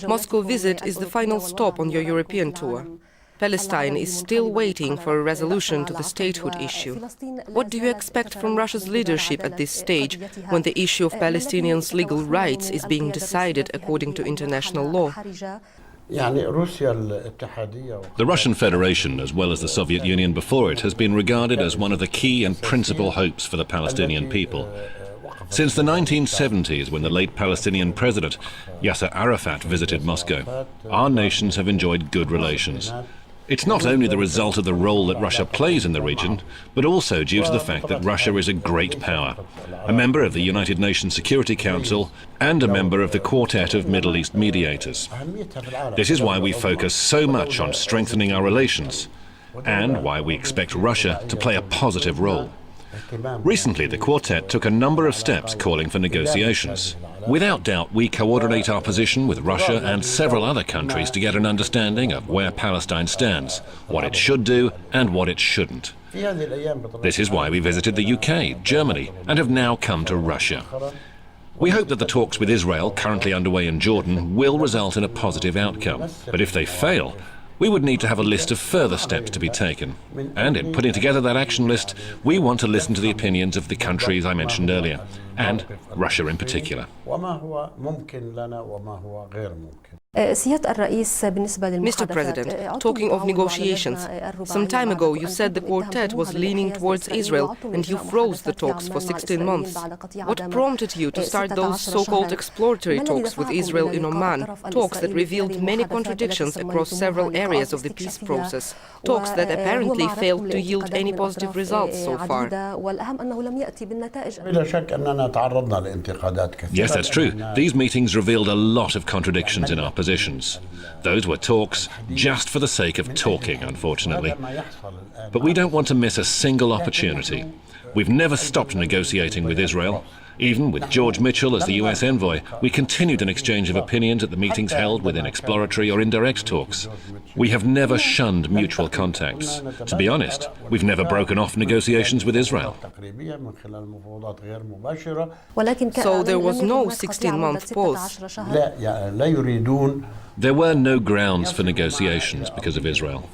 Moscow visit is the final stop on your European tour. Palestine is still waiting for a resolution to the statehood issue. What do you expect from Russia's leadership at this stage, when the issue of Palestinians' legal rights is being decided according to international law? The Russian Federation, as well as the Soviet Union before it, has been regarded as one of the key and principal hopes for the Palestinian people. Since the 1970s, when the late Palestinian president Yasser Arafat visited Moscow, our nations have enjoyed good relations. It's not only the result of the role that Russia plays in the region, but also due to the fact that Russia is a great power, a member of the United Nations Security Council and a member of the Quartet of Middle East Mediators. This is why we focus so much on strengthening our relations, and why we expect Russia to play a positive role. Recently, the Quartet took a number of steps calling for negotiations. Without doubt, we coordinate our position with Russia and several other countries to get an understanding of where Palestine stands, what it should do and what it shouldn't. This is why we visited the UK, Germany, and have now come to Russia. We hope that the talks with Israel, currently underway in Jordan, will result in a positive outcome. But if they fail, we would need to have a list of further steps to be taken. And in putting together that action list, we want to listen to the opinions of the countries I mentioned earlier, and Russia in particular. Mr. President, talking of negotiations, some time ago you said the Quartet was leaning towards Israel and you froze the talks for 16 months. What prompted you to start those so-called exploratory talks with Israel in Oman, talks that revealed many contradictions across several areas of the peace process, talks that apparently failed to yield any positive results so far? Yes, that's true. These meetings revealed a lot of contradictions in our positions. Those were talks just for the sake of talking, unfortunately. But we don't want to miss a single opportunity. We've never stopped negotiating with Israel. Even with George Mitchell as the US envoy, we continued an exchange of opinions at the meetings held within exploratory or indirect talks. We have never shunned mutual contacts. To be honest, we've never broken off negotiations with Israel. So there was no 16-month pause? There were no grounds for negotiations because of Israel.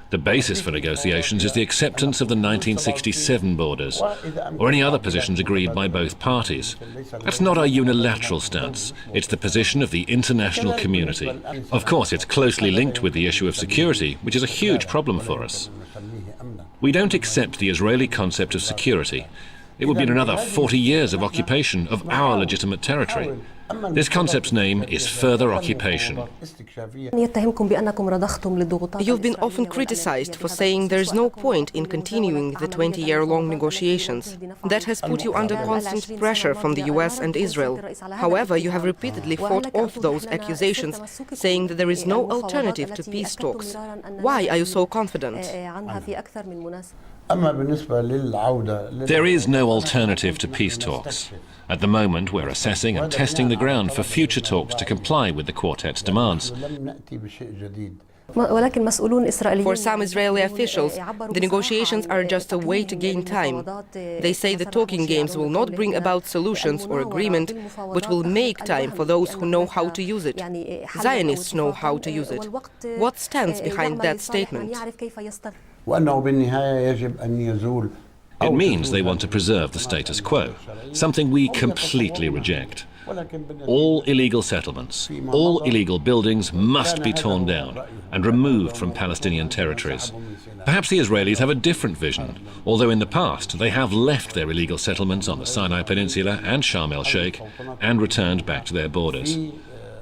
The basis for negotiations is the acceptance of the 1967 borders, or any other positions agreed by both parties. That's not our unilateral stance, it's the position of the international community. Of course, it's closely linked with the issue of security, which is a huge problem for us. We don't accept the Israeli concept of security. It would be another 40 years of occupation of our legitimate territory. This concept's name is further occupation. You've been often criticized for saying there's no point in continuing the 20-year-long negotiations. That has put you under constant pressure from the US and Israel. However, you have repeatedly fought off those accusations, saying that there is no alternative to peace talks. Why are you so confident? There is no alternative to peace talks. At the moment, we're assessing and testing the ground for future talks to comply with the Quartet's demands. For some Israeli officials, the negotiations are just a way to gain time. They say the talking games will not bring about solutions or agreement, but will make time for those who know how to use it. Zionists know how to use it. What stands behind that statement? It means they want to preserve the status quo, something we completely reject. All illegal settlements, all illegal buildings must be torn down and removed from Palestinian territories. Perhaps the Israelis have a different vision, although in the past they have left their illegal settlements on the Sinai Peninsula and Sharm el-Sheikh and returned back to their borders.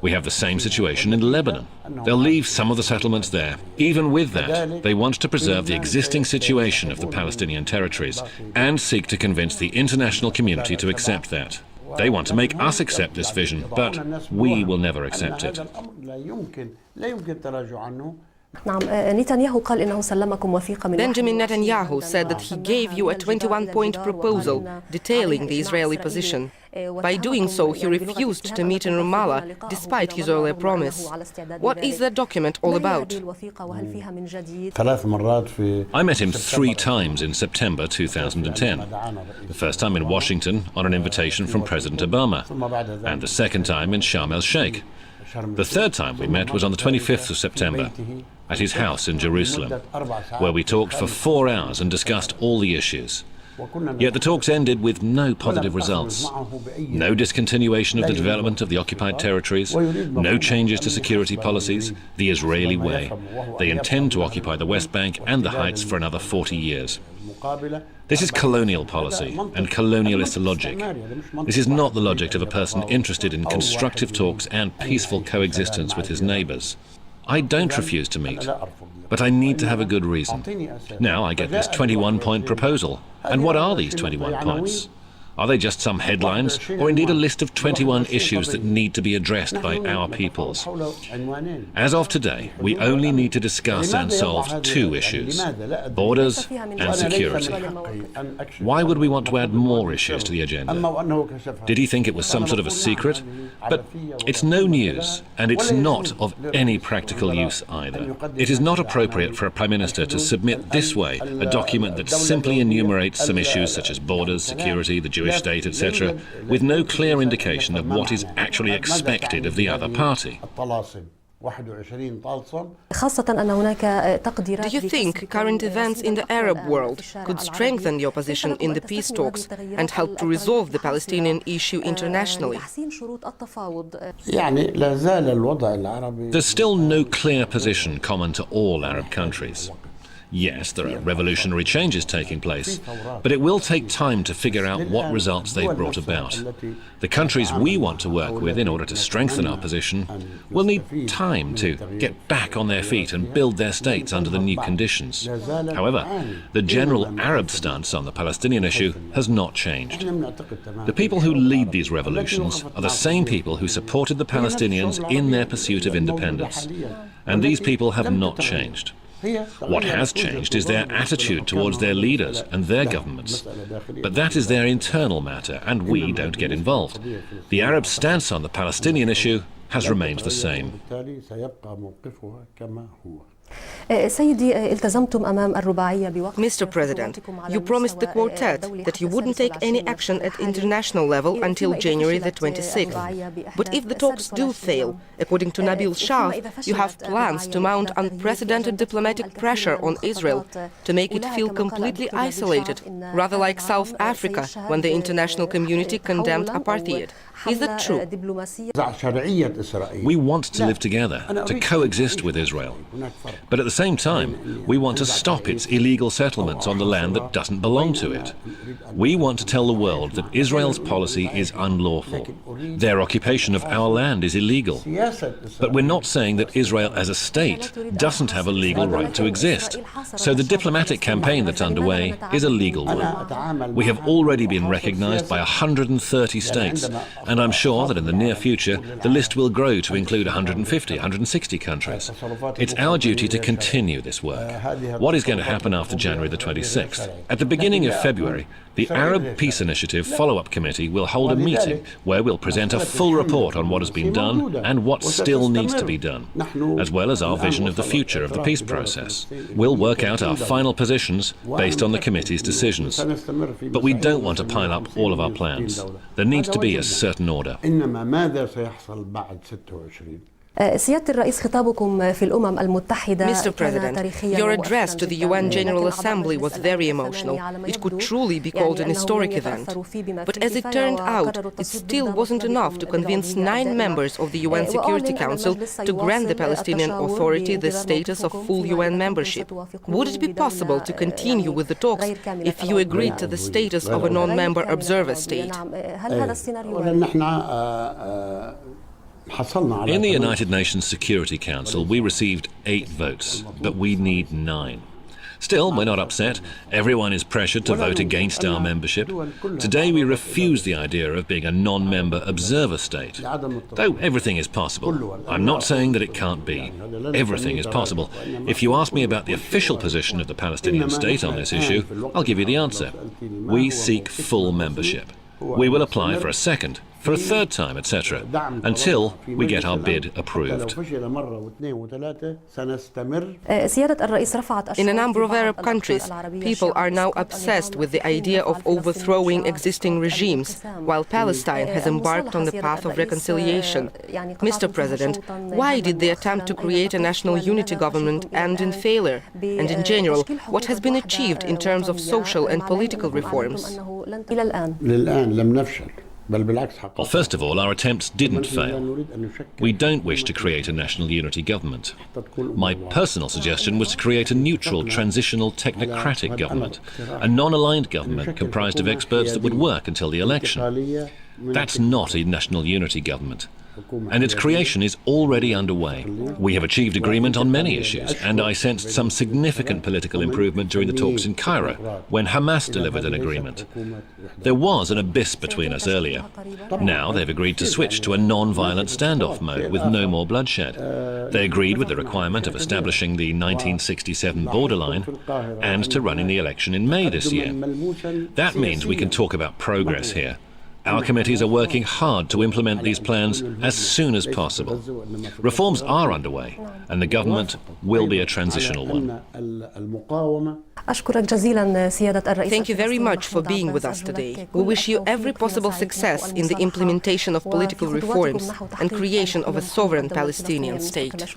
We have the same situation in Lebanon. They'll leave some of the settlements there. Even with that, they want to preserve the existing situation of the Palestinian territories and seek to convince the international community to accept that. They want to make us accept this vision, but we will never accept it. Benjamin Netanyahu said that he gave you a 21-point proposal detailing the Israeli position. By doing so, he refused to meet in Ramallah, despite his earlier promise. What is that document all about? I met him 3 times in September 2010. The first time in Washington on an invitation from President Obama, and the second time in Sharm el-Sheikh. The third time we met was on the 25th of September, at his house in Jerusalem, where we talked for 4 hours and discussed all the issues. Yet the talks ended with no positive results. No discontinuation of the development of the occupied territories, no changes to security policies, the Israeli way. They intend to occupy the West Bank and the Heights for another 40 years. This is colonial policy and colonialist logic. This is not the logic of a person interested in constructive talks and peaceful coexistence with his neighbours. I don't refuse to meet, but I need to have a good reason. Now I get this 21-point proposal. And what are these 21 points? Are they just some headlines, or indeed a list of 21 issues that need to be addressed by our peoples? As of today, we only need to discuss and solve 2 issues: borders and security. Why would we want to add more issues to the agenda? Did he think it was some sort of a secret? But it's no news, and it's not of any practical use either. It is not appropriate for a Prime Minister to submit this way a document that simply enumerates some issues such as borders, security, the Jewish state, etc., with no clear indication of what is actually expected of the other party. Do you think current events in the Arab world could strengthen the opposition in the peace talks and help to resolve the Palestinian issue internationally? There's still no clear position common to all Arab countries. Yes, there are revolutionary changes taking place, but it will take time to figure out what results they've brought about. The countries we want to work with in order to strengthen our position will need time to get back on their feet and build their states under the new conditions. However, the general Arab stance on the Palestinian issue has not changed. The people who lead these revolutions are the same people who supported the Palestinians in their pursuit of independence, and these people have not changed. What has changed is their attitude towards their leaders and their governments. But that is their internal matter, and we don't get involved. The Arab stance on the Palestinian issue has remained the same. Mr. President, you promised the quartet that you wouldn't take any action at international level until January the 26th. But if the talks do fail, according to Nabil Shah, you have plans to mount unprecedented diplomatic pressure on Israel to make it feel completely isolated, rather like South Africa when the international community condemned apartheid. Is that true? We want to live together, to coexist with Israel. But at the same time, we want to stop its illegal settlements on the land that doesn't belong to it. We want to tell the world that Israel's policy is unlawful. Their occupation of our land is illegal. But we're not saying that Israel as a state doesn't have a legal right to exist. So the diplomatic campaign that's underway is a legal one. We have already been recognized by 130 states, and I'm sure that in the near future, the list will grow to include 150, 160 countries. It's our duty to continue this work. What is going to happen after January the 26th? At the beginning of February, the Arab Peace Initiative Follow-up Committee will hold a meeting where we'll present a full report on what has been done and what still needs to be done, as well as our vision of the future of the peace process. We'll work out our final positions based on the committee's decisions. But we don't want to pile up all of our plans. There needs to be a certain order. Mr. President, your address to the UN General Assembly was very emotional. It could truly be called an historic event. But as it turned out, it still wasn't enough to convince 9 members of the UN Security Council to grant the Palestinian Authority the status of full UN membership. Would it be possible to continue with the talks if you agreed to the status of a non-member observer state? In the United Nations Security Council, we received 8 votes, but we need 9. Still, we're not upset. Everyone is pressured to vote against our membership. Today we refuse the idea of being a non-member observer state. Though everything is possible. I'm not saying that it can't be. Everything is possible. If you ask me about the official position of the Palestinian state on this issue, I'll give you the answer. We seek full membership. We will apply for a second, for a third time, etc., until we get our bid approved. In a number of Arab countries, people are now obsessed with the idea of overthrowing existing regimes, while Palestine has embarked on the path of reconciliation. Mr. President, why did they attempt to create a national unity government end in failure? And in general, what has been achieved in terms of social and political reforms? Well, first of all, our attempts didn't fail. We don't wish to create a national unity government. My personal suggestion was to create a neutral, transitional, technocratic government, a non-aligned government comprised of experts that would work until the election. That's not a national unity government. And its creation is already underway. We have achieved agreement on many issues, and I sensed some significant political improvement during the talks in Cairo, when Hamas delivered an agreement. There was an abyss between us earlier. Now they've agreed to switch to a non-violent standoff mode with no more bloodshed. They agreed with the requirement of establishing the 1967 borderline and to running the election in May this year. That means we can talk about progress here. Our committees are working hard to implement these plans as soon as possible. Reforms are underway, and the government will be a transitional one. Thank you very much for being with us today. We wish you every possible success in the implementation of political reforms and creation of a sovereign Palestinian state.